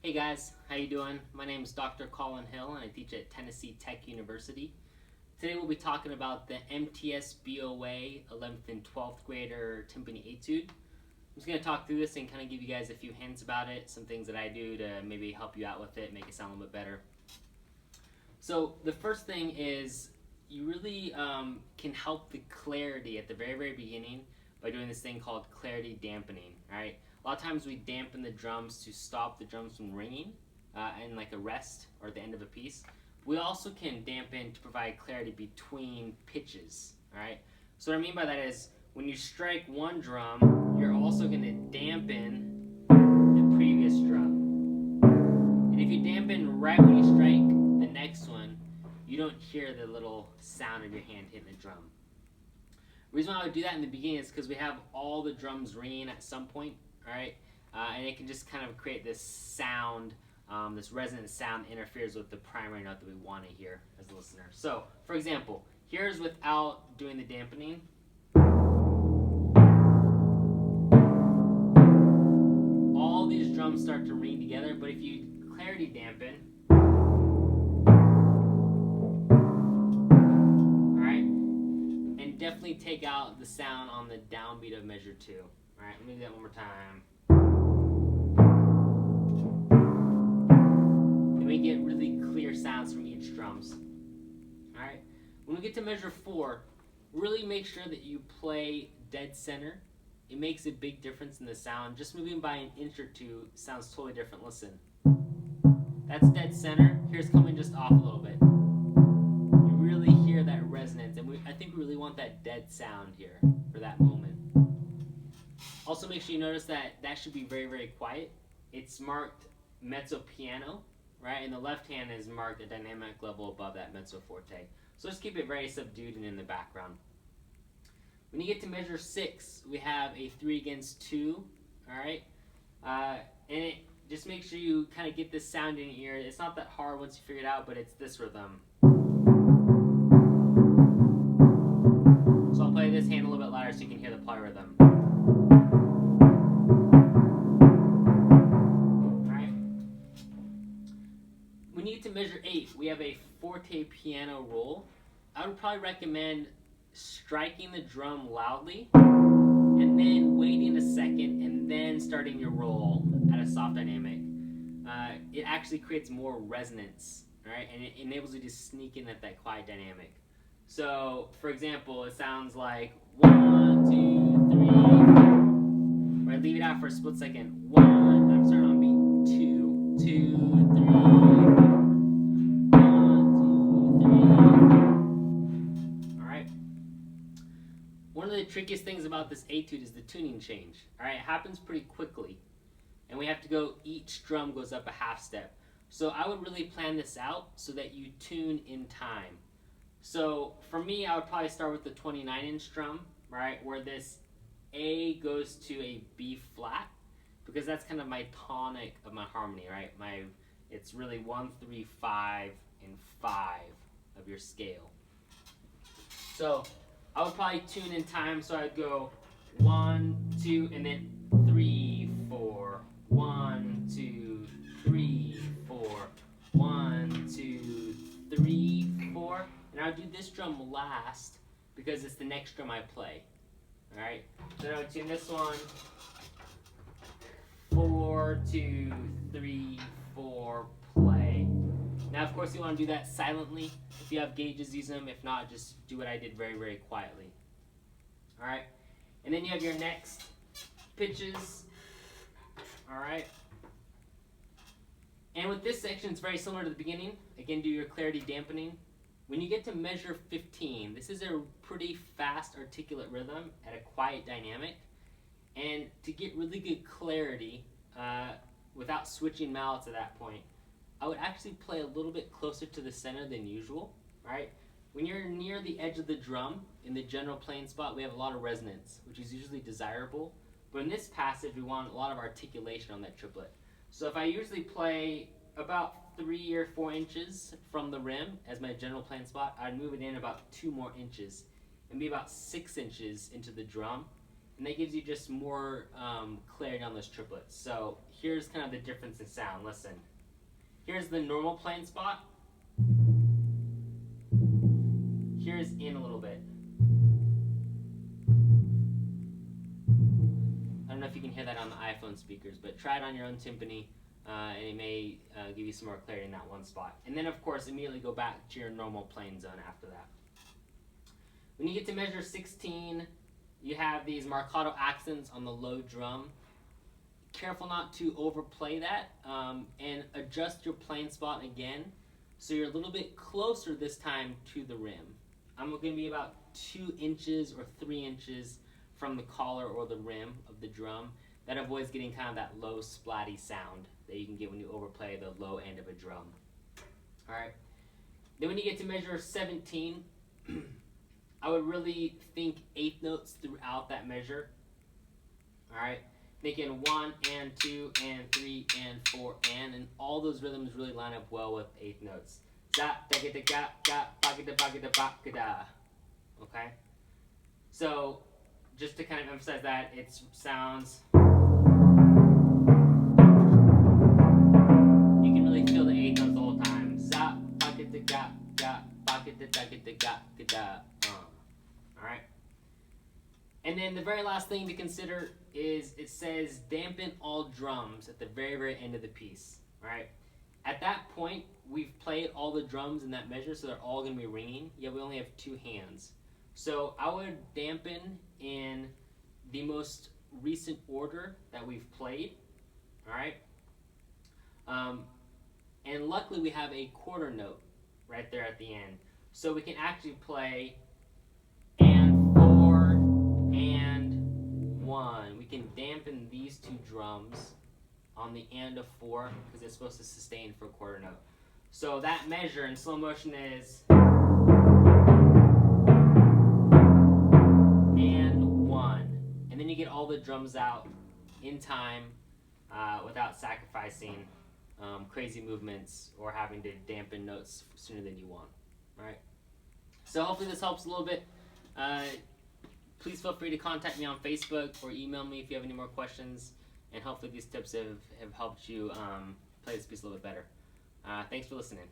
Hey guys, how you doing? My name is Dr. Colin Hill and I teach at Tennessee Tech University. Today we'll be talking about the MTSBOA 11th and 12th grader Timpani Etude. I'm just going to talk through this and kind of give you guys a few hints about it, some things that I do to maybe help you out with it, make it sound a little bit better. So the first thing is you really can help the clarity at the very beginning by doing this thing called clarity dampening, alright? A lot of times we dampen the drums to stop the drums from ringing in like a rest or at the end of a piece. We also can dampen to provide clarity between pitches, alright? So what I mean by that is when you strike one drum, you're also going to dampen the previous drum. And if you dampen right when you strike the next one, you don't hear the little sound of your hand hitting the drum. The reason why I would do that in the beginning is because we have all the drums ringing at some point, alright? And it can just kind of create this sound, this resonant sound that interferes with the primary note that we want to hear as a listener. So, for example, here's without doing the dampening. All these drums start to ring together, but if you clarity dampen, definitely take out the sound on the downbeat of measure 2. Alright, let me do that one more time. Then we get really clear sounds from each drums. Alright, when we get to measure 4, really make sure that you play dead center. It makes a big difference in the sound. Just moving by an inch or two sounds totally different. Listen. That's dead center. Here's coming just off a little bit. Really hear that resonance, and I think we really want that dead sound here for that moment. Also make sure you notice that should be very quiet. It's marked mezzo piano, right? And the left hand is marked a dynamic level above that mezzo forte. So just keep it very subdued and in the background. When you get to measure 6, we have a 3 against 2, alright? And just make sure you kind of get this sound in your ear. It's not that hard once you figure it out, but it's this rhythm. So I'll play this hand a little bit louder so you can hear the polyrhythm. Alright. When you get to measure 8, we have a forte piano roll. I would probably recommend striking the drum loudly and then waiting a second and then starting your roll at a soft dynamic. It actually creates more resonance, alright, and it enables you to sneak in at that quiet dynamic. So, for example, it sounds like 1, 2, 3, 4. Right, leave it out for a split second. 1, I'm starting on beat 2, 2, 3, 4. 1, 2, 3, 4. Alright. One of the trickiest things about this etude is the tuning change. Alright, it happens pretty quickly. And we have to go, each drum goes up a half step. So I would really plan this out so that you tune in time. So for me, I would probably start with the 29-inch drum, right, where this A goes to a B flat, because that's kind of my tonic of my harmony, right? It's really 1, 3, 5, and 5 of your scale. So I would probably tune in time, so I'd go 1, 2, and then 3, 4. 1, 2, 3, 4. 1, 2, 3, 4. And I'll do this drum last because it's the next drum I play. Alright? Then I would tune this one. 4, 2, 3, 4, play. Now, of course, you want to do that silently. If you have gauges, use them. If not, just do what I did very quietly. Alright? And then you have your next pitches. Alright? And with this section, it's very similar to the beginning. Again, do your clarity dampening. When you get to measure 15, this is a pretty fast, articulate rhythm at a quiet dynamic. And to get really good clarity, without switching mallets at that point, I would actually play a little bit closer to the center than usual, right? When you're near the edge of the drum, in the general playing spot, we have a lot of resonance, which is usually desirable. But in this passage, we want a lot of articulation on that triplet. So if I usually play about 3 or 4 inches from the rim as my general playing spot, I'd move it in about 2 more inches and be about 6 inches into the drum. and that gives you just more clarity on those triplets. So here's kind of the difference in sound. Listen. Here's the normal playing spot. Here's in a little bit. I don't know if you can hear that on the iPhone speakers, but try it on your own timpani, and it may give you some more clarity in that one spot. And then, of course, immediately go back to your normal playing zone after that. When you get to measure 16, you have these marcato accents on the low drum. Careful not to overplay that, and adjust your playing spot again so you're a little bit closer this time to the rim. I'm going to be about 2 inches or 3 inches from the collar or the rim of the drum. That avoids getting kind of that low splatty sound that you can get when you overplay the low end of a drum. Alright, then when you get to measure 17, I would really think 8th notes throughout that measure. Alright, thinking 1 and 2 and 3 and 4 and all those rhythms really line up well with 8th notes. Okay? So, just to kind of emphasize that, it sounds... You can really feel the 8th notes the whole time. Alright? And then the very last thing to consider is it says dampen all drums at the very, very end of the piece. Alright? At that point, we've played all the drums in that measure, so they're all going to be ringing, yet we only have 2 hands. So I would dampen in the most recent order that we've played. Alright? And luckily we have a quarter note right there at the end. So we can actually play and 4 and 1. We can dampen these 2 drums on the and of 4 because it's supposed to sustain for a quarter note. So that measure in slow motion is and 1. And then you get all the drums out in time without sacrificing crazy movements or having to dampen notes sooner than you want. Alright? So hopefully this helps a little bit. Please feel free to contact me on Facebook or email me if you have any more questions. And hopefully these tips have helped you play this piece a little bit better. Thanks for listening.